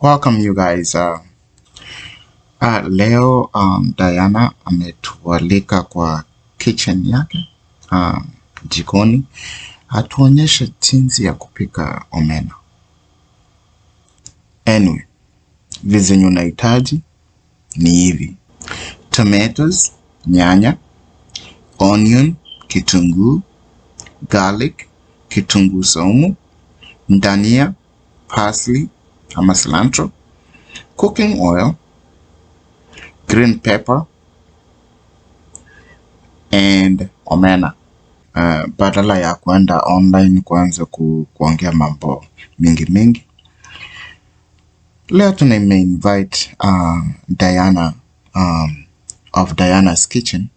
Welcome you guys. Leo Diana ametualika kwa kitchen yake jikoni atuonyeshe jinsi ya kupika omena. Anyway, vizenye unahitaji ni hivi: tomatoes, nyanya, onion, kitunguu, garlic, kitunguu saumu, dhania, parsley ama cilantro, cooking oil, green pepper and omena. Badala ya kwenda online kuanza kuongea mambo mingi, leo invite Diana of Diana's Kitchen.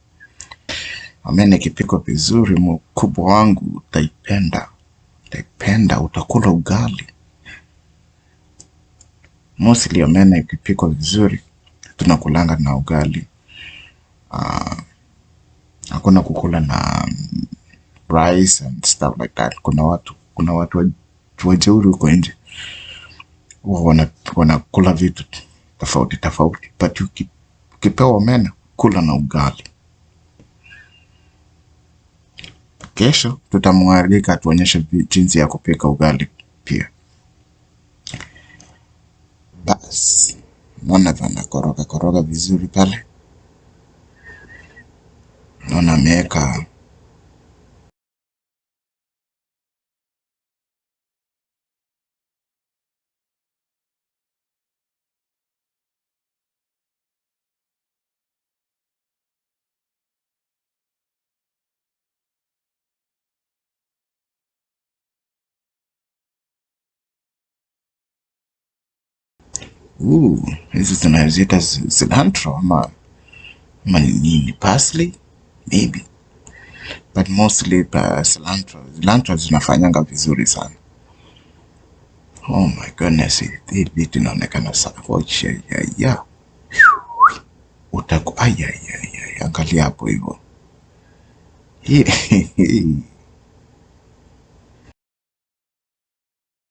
Omena ikipikwa vizuri, mkubwa wangu utaipenda, utakula ugali. Mostly omena ikipikwa vizuri tunakulanga na ugali. Hakuna kukula na rice and stuff like that. Kuna watu wajeuri huko nje wanakula vitu tofauti, but ukipewa omena kula na ugali. Kesho tutamwalika tuonyeshe jinsi ya kupika ugali pia. Bas, naona koroga vizuri pale. Naona ameweka hizi tunaziita cilantro ama nini, parsley maybe, but mostly cilantro zinafanyanga vizuri sana. Oh my goodness, hii vitu inaonekana sana. Angalia hapo hivyo.